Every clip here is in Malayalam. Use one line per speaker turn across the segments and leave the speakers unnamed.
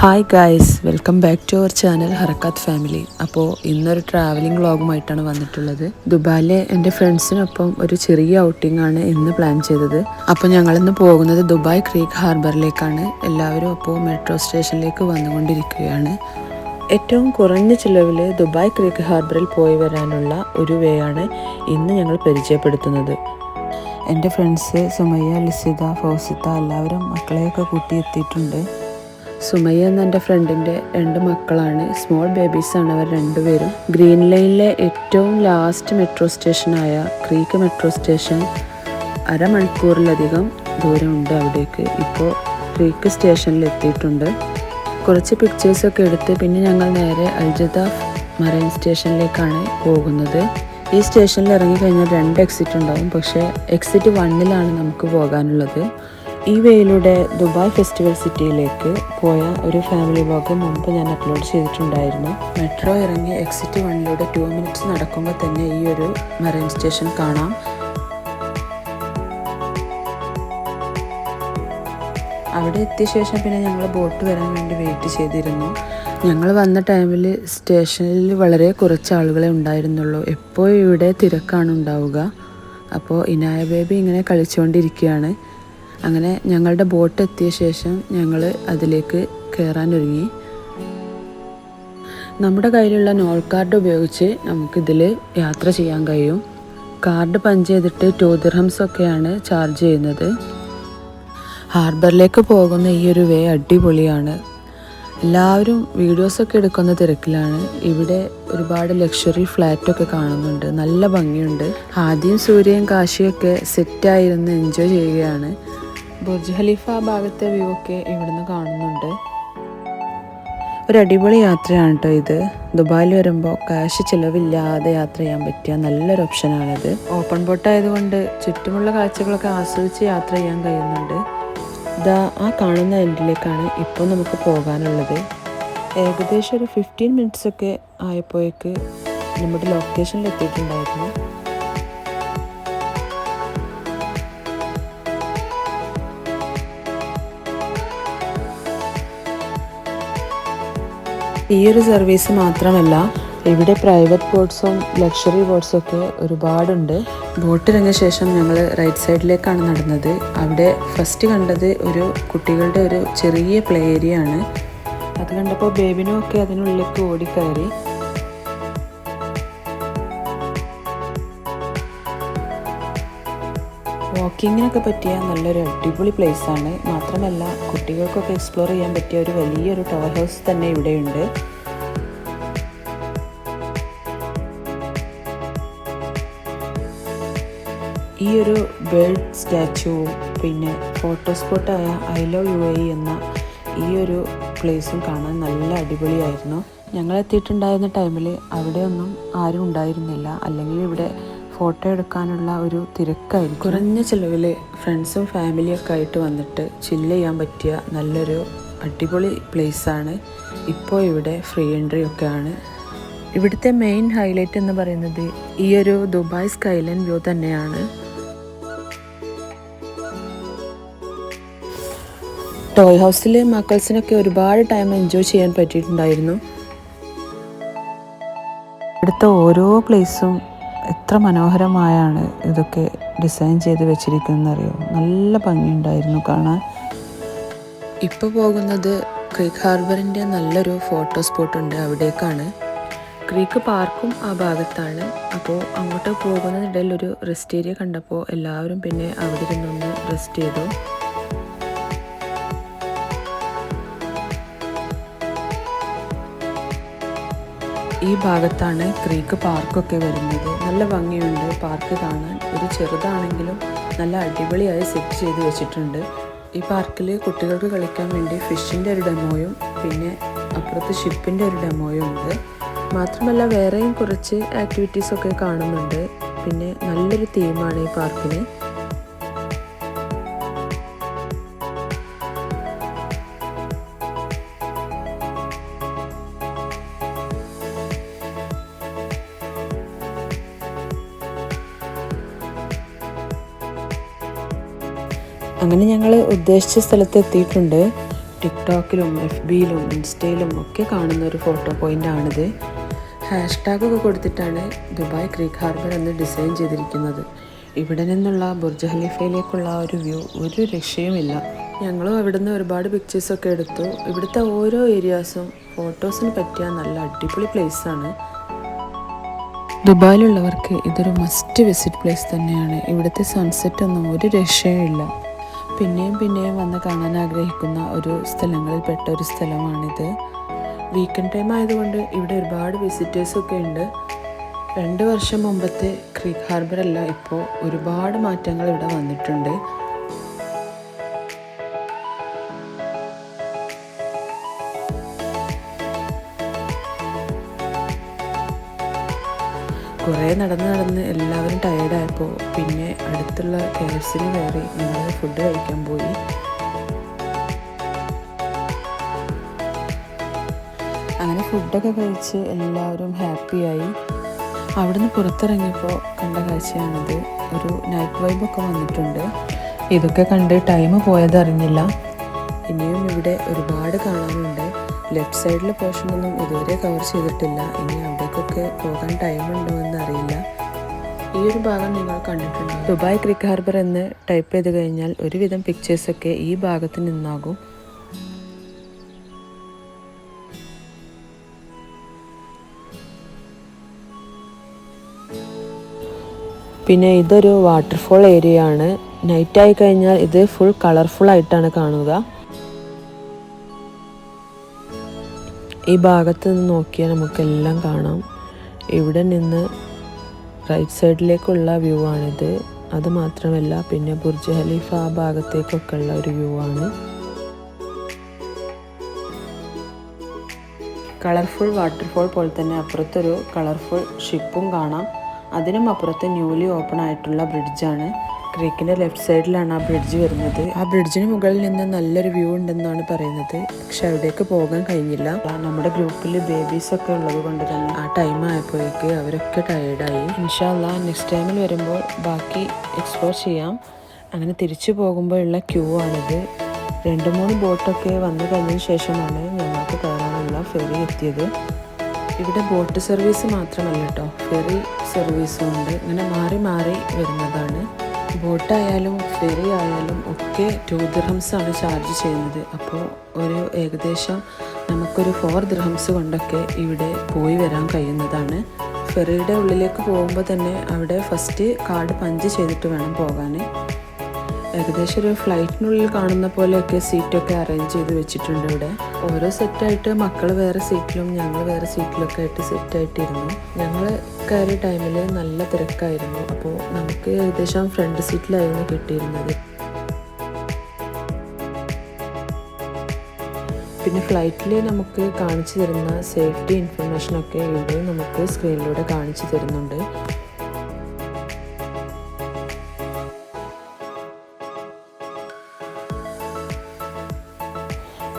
Hi guys, welcome back to our channel Harakkath family. അപ്പോൾ ഇന്നൊരു ട്രാവലിംഗ് വ്ളോഗുമായിട്ടാണ് വന്നിട്ടുള്ളത്. ദുബായിലെ എൻ്റെ ഫ്രണ്ട്സിനൊപ്പം ഒരു ചെറിയ ഔട്ടിംഗ് ആണ് ഇന്ന് പ്ലാൻ ചെയ്തത്. അപ്പോൾ ഞങ്ങളിന്ന് പോകുന്നത് ദുബായ് ക്രീക്ക് ഹാർബറിലേക്കാണ്. എല്ലാവരും അപ്പോൾ മെട്രോ സ്റ്റേഷനിലേക്ക് വന്നുകൊണ്ടിരിക്കുകയാണ്. ഏറ്റവും കുറഞ്ഞ ചിലവിൽ ദുബായ് ക്രീക്ക് ഹാർബറിൽ പോയി വരാനുള്ള ഒരു വേ ആണ് ഇന്ന് ഞങ്ങൾ പരിചയപ്പെടുത്തുന്നത്. എൻ്റെ ഫ്രണ്ട്സ് സുമയ്യ, ലിസിത, ഫൗസിത്ത എല്ലാവരും മക്കളെയൊക്കെ കൂട്ടി എത്തിയിട്ടുണ്ട്. സുമയ്യ എന്ന എൻ്റെ ഫ്രണ്ടിൻ്റെ 2 മക്കളാണ്. സ്മോൾ ബേബീസാണ് അവർ രണ്ടുപേരും. ഗ്രീൻ ലൈനിലെ ഏറ്റവും ലാസ്റ്റ് മെട്രോ സ്റ്റേഷനായ ക്രീക്ക് മെട്രോ സ്റ്റേഷൻ അരമണിക്കൂറിലധികം ദൂരമുണ്ട് അവിടേക്ക്. ഇപ്പോൾ ക്രീക്ക് സ്റ്റേഷനിൽ എത്തിയിട്ടുണ്ട്. കുറച്ച് പിക്ചേഴ്സൊക്കെ എടുത്ത് പിന്നെ ഞങ്ങൾ നേരെ അൽജദാഫ് മറൈൻ സ്റ്റേഷനിലേക്കാണ് പോകുന്നത്. ഈ സ്റ്റേഷനിൽ ഇറങ്ങിക്കഴിഞ്ഞാൽ 2 എക്സിറ്റ് ഉണ്ടാവും, പക്ഷേ എക്സിറ്റ് 1ലാണ് നമുക്ക് പോകാനുള്ളത്. ഈ വേയിലൂടെ ദുബായ് ഫെസ്റ്റിവൽ സിറ്റിയിലേക്ക് പോയ ഒരു ഫാമിലി വ്ളോഗ് മുമ്പ് ഞാൻ അപ്ലോഡ് ചെയ്തിട്ടുണ്ടായിരുന്നു. മെട്രോ ഇറങ്ങി എക്സിറ്റ് 1ലൂടെ 2 മിനിറ്റ്സ് നടക്കുമ്പോൾ തന്നെ ഈ ഒരു മറൈൻ സ്റ്റേഷൻ കാണാം. അവിടെ എത്തിയ ശേഷം പിന്നെ ഞങ്ങൾ ബോട്ട് വരാൻ വേണ്ടി വെയിറ്റ് ചെയ്തിരുന്നു. ഞങ്ങൾ വന്ന ടൈമിൽ സ്റ്റേഷനിൽ വളരെ കുറച്ച് ആളുകളെ ഉണ്ടായിരുന്നുള്ളൂ. എപ്പോഴും ഇവിടെ തിരക്കാണ് ഉണ്ടാവുക. അപ്പോൾ ഇനായ ബേബി ഇങ്ങനെ കളിച്ചുകൊണ്ടിരിക്കുകയാണ്. അങ്ങനെ ഞങ്ങളുടെ ബോട്ട് എത്തിയ ശേഷം ഞങ്ങൾ അതിലേക്ക് കയറാനൊരുങ്ങി. നമ്മുടെ കയ്യിലുള്ള നോൾ കാർഡ് ഉപയോഗിച്ച് നമുക്കിതിൽ യാത്ര ചെയ്യാൻ കഴിയും. കാർഡ് പഞ്ച് ചെയ്തിട്ട് 2 ദിർഹംസ് ഒക്കെയാണ് ചാർജ് ചെയ്യുന്നത്. ഹാർബറിലേക്ക് പോകുന്ന ഈ ഒരു വേ അടിപൊളിയാണ്. എല്ലാവരും വീഡിയോസൊക്കെ എടുക്കുന്ന തിരക്കിലാണ്. ഇവിടെ ഒരുപാട് ലക്ഷറി ഫ്ലാറ്റൊക്കെ കാണുന്നുണ്ട്. നല്ല ഭംഗിയുണ്ട്. ആദ്യം സൂര്യയും കാശിയൊക്കെ സെറ്റായിരുന്ന് എൻജോയ് ചെയ്യുകയാണ്. ബുർജ് ഖലീഫ ഭാഗത്തെ വ്യൂ ഒക്കെ ഇവിടുന്ന് കാണുന്നുണ്ട്. ഒരു അടിപൊളി യാത്രയാണ് കേട്ടോ ഇത്. ദുബായിൽ വരുമ്പോൾ കാശ് ചിലവില്ലാതെ യാത്ര ചെയ്യാൻ പറ്റിയ നല്ലൊരു ഓപ്ഷനാണിത്. ഓപ്പൺ ബോട്ട് ആയതുകൊണ്ട് ചുറ്റുമുള്ള കാഴ്ചകളൊക്കെ ആസ്വദിച്ച് യാത്ര ചെയ്യാൻ കഴിയുന്നുണ്ട്. ഇതാ ആ കാണുന്ന എൻഡിലേക്കാണ് ഇപ്പോൾ നമുക്ക് പോകാനുള്ളത്. ഏകദേശം ഒരു 15 മിനിറ്റ്സ് ഒക്കെ ആയപ്പോഴേക്ക് നമ്മുടെ ലൊക്കേഷനിൽ എത്തിയിട്ടുണ്ടായിരുന്നു. ഈ ഒരു സർവീസ് മാത്രമല്ല, ഇവിടെ പ്രൈവറ്റ് ബോട്ട്സും ലക്ഷറി ബോട്ട്സും ഒക്കെ ഒരുപാടുണ്ട്. ബോട്ടിറങ്ങിയ ശേഷം ഞങ്ങൾ റൈറ്റ് സൈഡിലേക്കാണ് നടന്നത്. അവിടെ ഫസ്റ്റ് കണ്ടത് ഒരു കുട്ടികളുടെ ഒരു ചെറിയ പ്ലേ ഏരിയ ആണ്. അത് കണ്ടപ്പോൾ ബേബിനും ഒക്കെ അതിനുള്ളിലേക്ക് ഓടിക്കയറി. വാക്കിങ്ങിനൊക്കെ പറ്റിയ നല്ലൊരു അടിപൊളി പ്ലേസാണ്. മാത്രമല്ല കുട്ടികൾക്കൊക്കെ എക്സ്പ്ലോർ ചെയ്യാൻ പറ്റിയ ഒരു വലിയൊരു ടവർ ഹൗസ് തന്നെ ഇവിടെയുണ്ട്. ഈ ഒരു ബേർഡ് സ്റ്റാച്ചുവും പിന്നെ ഫോട്ടോ സ്പോട്ടായ ഐ ലവ് UAE എന്ന ഈ ഒരു പ്ലേസും കാണാൻ നല്ല അടിപൊളിയായിരുന്നു. ഞങ്ങളെത്തിയിട്ടുണ്ടായിരുന്ന ടൈമിൽ അവിടെയൊന്നും ആരും ഉണ്ടായിരുന്നില്ല. അല്ലെങ്കിൽ ഇവിടെ ഫോട്ടോ എടുക്കാനുള്ള ഒരു തിരക്കായിരിക്കും. കുറഞ്ഞ ചിലവിൽ ഫ്രണ്ട്സും ഫാമിലിയൊക്കെ ആയിട്ട് വന്നിട്ട് ചില്ല് ചെയ്യാൻ പറ്റിയ നല്ലൊരു അടിപൊളി പ്ലേസാണ്. ഇപ്പോൾ ഇവിടെ ഫ്രീ എൻട്രി ഒക്കെയാണ്. ഇവിടുത്തെ മെയിൻ ഹൈലൈറ്റ് എന്ന് പറയുന്നത് ഈ ഒരു ദുബായ് സ്കൈലൈൻ വ്യൂ തന്നെയാണ്. ടോയ് ഹൗസിൽ മക്കൾസിനൊക്കെ ഒരുപാട് ടൈം എൻജോയ് ചെയ്യാൻ പറ്റിയിട്ടുണ്ടായിരുന്നു. ഇവിടുത്തെ ഓരോ പ്ലേസും എത്ര മനോഹരമായാണ് ഇതൊക്കെ ഡിസൈൻ ചെയ്ത് വെച്ചിരിക്കുന്നറിയോ. നല്ല ഭംഗിയുണ്ടായിരുന്നു കാണാൻ. ഇപ്പോൾ പോകുന്നത് ക്രീക്ക് ഹാർബറിൻ്റെ നല്ലൊരു ഫോട്ടോ സ്പോട്ടുണ്ട്, അവിടേക്കാണ്. ക്രീക്ക് പാർക്കും ആ ഭാഗത്താണ്. അപ്പോൾ അങ്ങോട്ട് പോകുന്നതിനിടയിൽ ഒരു റെസ്റ്റ് ഏരിയ കണ്ടപ്പോൾ എല്ലാവരും പിന്നെ അവിടെ ഇരുന്നൊന്ന് റെസ്റ്റ് ചെയ്തു. ഈ ഭാഗത്താണ് ക്രീക്ക് പാർക്കൊക്കെ വരുന്നത്. നല്ല ഭംഗിയുണ്ട് പാർക്ക് കാണാൻ. ഒരു ചെറുതാണെങ്കിലും നല്ല അടിപൊളിയായി സെറ്റ് ചെയ്ത് വെച്ചിട്ടുണ്ട്. ഈ പാർക്കിൽ കുട്ടികൾക്ക് കളിക്കാൻ വേണ്ടി ഫിഷിൻ്റെ ഒരു ഡെമോയും പിന്നെ അപ്പുറത്ത് ഷിപ്പിൻ്റെ ഒരു ഡെമോയും ഉണ്ട്. മാത്രമല്ല വേറെയും കുറച്ച് ആക്ടിവിറ്റീസൊക്കെ കാണുന്നുണ്ട്. പിന്നെ നല്ലൊരു തീമാണ് ഈ പാർക്കിന്. അങ്ങനെ ഞങ്ങൾ ഉദ്ദേശിച്ച സ്ഥലത്ത് എത്തിയിട്ടുണ്ട്. ടിക്ടോക്കിലും FBയിലും ഇൻസ്റ്റയിലും ഒക്കെ കാണുന്ന ഒരു ഫോട്ടോ പോയിൻ്റാണിത്. ഹാഷ്ടാഗൊക്കെ കൊടുത്തിട്ടാണ് ദുബായ് ക്രീക്ക് ഹാർബർ എന്ന് ഡിസൈൻ ചെയ്തിരിക്കുന്നത്. ഇവിടെ നിന്നുള്ള ബുർജ് ഖലീഫയിലേക്കുള്ള ഒരു വ്യൂ ഒരു രക്ഷയുമില്ല. ഞങ്ങളും അവിടുന്ന് ഒരുപാട് പിക്ചേഴ്സൊക്കെ എടുത്തു. ഇവിടുത്തെ ഓരോ ഏരിയാസും ഫോട്ടോസിന് പറ്റിയ നല്ല അടിപൊളി പ്ലേസാണ്. ദുബായിലുള്ളവർക്ക് ഇതൊരു മസ്റ്റ് വിസിറ്റ് പ്ലേസ് തന്നെയാണ്. ഇവിടുത്തെ സൺസെറ്റ് ഒന്നും ഒരു രക്ഷയുമില്ല. പിന്നെയും വന്ന് കാണാൻ ആഗ്രഹിക്കുന്ന ഒരു സ്ഥലങ്ങളിൽപ്പെട്ട ഒരു സ്ഥലമാണിത്. വീക്കെൻഡ് ടൈം ആയതുകൊണ്ട് ഇവിടെ ഒരുപാട് വിസിറ്റേഴ്സൊക്കെ ഉണ്ട്. 2 വർഷം മുമ്പത്തെ ക്രീക്ക് ഹാർബർ അല്ല, ഇപ്പോൾ ഒരുപാട് മാറ്റങ്ങൾ ഇവിടെ വന്നിട്ടുണ്ട്. കുറേ നടന്ന് എല്ലാവരും ടയേർഡായപ്പോൾ പിന്നെ അടുത്തുള്ള KFCയിൽ കയറി ഞങ്ങൾ ഫുഡ് കഴിക്കാൻ പോയി. അങ്ങനെ ഫുഡൊക്കെ കഴിച്ച് എല്ലാവരും ഹാപ്പിയായി. അവിടുന്ന് പുറത്തിറങ്ങിയപ്പോൾ കണ്ട കാഴ്ചയാണിത്. ഒരു നൈറ്റ് വൈബൊക്കെ വന്നിട്ടുണ്ട്. ഇതൊക്കെ കണ്ട് ടൈം പോയതറിഞ്ഞില്ല. ഇനിയും ഇവിടെ ഒരുപാട് കാണാനുണ്ട്. ലെഫ്റ്റ് സൈഡിലെ പോർഷനൊന്നും ഇതുവരെ കവർ ചെയ്തിട്ടില്ല. ഇനി അവിടേക്കൊക്കെ പോകാൻ ടൈമുണ്ടോ എന്നറിയില്ല. ഈ ഒരു ഭാഗം നിങ്ങൾ കണ്ടിട്ടുണ്ടോ? ദുബായ് ക്രീക്ക് ഹാർബർ എന്ന് ടൈപ്പ് ചെയ്ത് കഴിഞ്ഞാൽ ഒരുവിധം പിക്ചേഴ്സൊക്കെ ഈ ഭാഗത്ത് നിന്നാകും. പിന്നെ ഇതൊരു വാട്ടർഫോൾ ഏരിയ ആണ്. നൈറ്റായി കഴിഞ്ഞാൽ ഇത് ഫുൾ കളർഫുൾ ആയിട്ടാണ് കാണുക. ഈ ഭാഗത്ത് നിന്ന് നോക്കിയാൽ നമുക്കെല്ലാം കാണാം. ഇവിടെ നിന്ന് റൈറ്റ് സൈഡിലേക്കുള്ള വ്യൂ ആണിത്. അതുമാത്രമല്ല പിന്നെ ബുർജ് ഖലീഫ ആ ഭാഗത്തേക്കൊക്കെ ഉള്ള ഒരു വ്യൂ ആണ്. കളർഫുൾ വാട്ടർഫോൾ പോലെ തന്നെ അപ്പുറത്തൊരു കളർഫുൾ ഷിപ്പും കാണാം. അതിനും അപ്പുറത്ത് ന്യൂലി ഓപ്പൺ ആയിട്ടുള്ള ബ്രിഡ്ജാണ്. ക്രീക്കിൻ്റെ ലെഫ്റ്റ് സൈഡിലാണ് ആ ബ്രിഡ്ജ് വരുന്നത്. ആ ബ്രിഡ്ജിന് മുകളിൽ നിന്ന് നല്ലൊരു വ്യൂ ഉണ്ടെന്നാണ് പറയുന്നത്. പക്ഷെ അവിടേക്ക് പോകാൻ കഴിഞ്ഞില്ല. നമ്മുടെ ഗ്രൂപ്പിൽ ബേബീസൊക്കെ ഉള്ളത് കൊണ്ട് തന്നെ ആ ടൈം ആയപ്പോഴേക്ക് അവരൊക്കെ ടയേർഡായി. ഇൻഷാ അല്ലാഹ് നെക്സ്റ്റ് ടൈമിൽ വരുമ്പോൾ ബാക്കി എക്സ്പ്ലോർ ചെയ്യാം. അങ്ങനെ തിരിച്ചു പോകുമ്പോഴുള്ള ക്യൂ ആണിത്. 2-3 ബോട്ടൊക്കെ വന്നു കഴിഞ്ഞതിന് ശേഷമാണ് ഞങ്ങൾക്ക് കയറാനുള്ള ഫെറി എത്തിയത്. ഇവിടെ ബോട്ട് സർവീസ് മാത്രമല്ല കേട്ടോ, ഫെറി സർവീസും ഉണ്ട്. ഇങ്ങനെ മാറി വരുന്നതാണ്. ബോട്ടായാലും ഫെറി ആയാലും ഒക്കെ 2 ദിർഹംസാണ് ചാർജ് ചെയ്യുന്നത്. അപ്പോൾ ഒരു ഏകദേശം നമുക്കൊരു 4 ദിർഹംസ് കൊണ്ടൊക്കെ ഇവിടെ പോയി വരാൻ കഴിയുന്നതാണ്. ഫെറിയുടെ ഉള്ളിലേക്ക് പോകുമ്പോൾ തന്നെ അവിടെ ഫസ്റ്റ് കാർഡ് പഞ്ച് ചെയ്തിട്ട് വേണം പോകാൻ. ഏകദേശം ഒരു ഫ്ലൈറ്റിനുള്ളിൽ കാണുന്ന പോലെയൊക്കെ സീറ്റൊക്കെ അറേഞ്ച് ചെയ്ത് വെച്ചിട്ടുണ്ട് ഇവിടെ. ഓരോ സെറ്റായിട്ട് മക്കൾ വേറെ സീറ്റിലും ഞങ്ങൾ വേറെ സീറ്റിലൊക്കെ ആയിട്ട് സെറ്റായിട്ടിരുന്നു. ഞങ്ങൾ കയറിയ ടൈമിൽ നല്ല തിരക്കായിരുന്നു. അപ്പോൾ നമുക്ക് ഏകദേശം ഫ്രണ്ട് സീറ്റിലായിരുന്നു കിട്ടിയിരുന്നത്. പിന്നെ ഫ്ലൈറ്റിൽ നമുക്ക് കാണിച്ചു തരുന്ന സേഫ്റ്റി ഇൻഫർമേഷനൊക്കെ ഇവിടെ നമുക്ക് സ്ക്രീനിലൂടെ കാണിച്ചു തരുന്നുണ്ട്.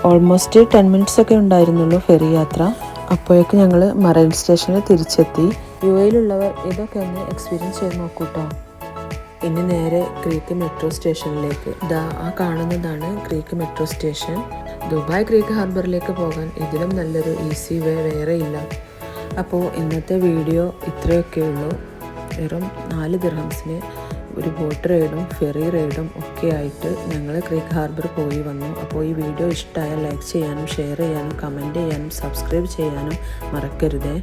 ഓൾമോസ്റ്റ് 10 മിനിറ്റ്സ് ഒക്കെ ഉണ്ടായിരുന്നുള്ളൂ ഫെറി യാത്ര. അപ്പോഴേക്ക് ഞങ്ങൾ മറൈൻ സ്റ്റേഷനിൽ തിരിച്ചെത്തി. UAEയിലുള്ളവർ ഇതൊക്കെ ഒന്ന് എക്സ്പീരിയൻസ് ചെയ്ത് നോക്കൂട്ടോ. ഇനി നേരെ ക്രീക്ക് മെട്രോ സ്റ്റേഷനിലേക്ക്. ആ കാണുന്നതാണ് creek metro station. Dubai creek ഹാർബറിലേക്ക് പോകാൻ ഇതിലും നല്ലൊരു ഈസി വേ വേറെ ഇല്ല. അപ്പോൾ ഇന്നത്തെ വീഡിയോ ഇത്രയൊക്കെ ഉള്ളൂ. വെറും 4 ദിർഹംസിന് ഒരു ബോട്ട് റൈഡും ഫെറി റൈഡും ഒക്കെ ആയിട്ട് ഞങ്ങൾ ക്രീക്ക് ഹാർബർ പോയി വന്നു. അപ്പോൾ ഈ വീഡിയോ ഇഷ്ടമായാൽ ലൈക്ക് ചെയ്യാനും ഷെയർ ചെയ്യാനും കമൻറ്റ് ചെയ്യാനും സബ്സ്ക്രൈബ് ചെയ്യാനും മറക്കരുതേ.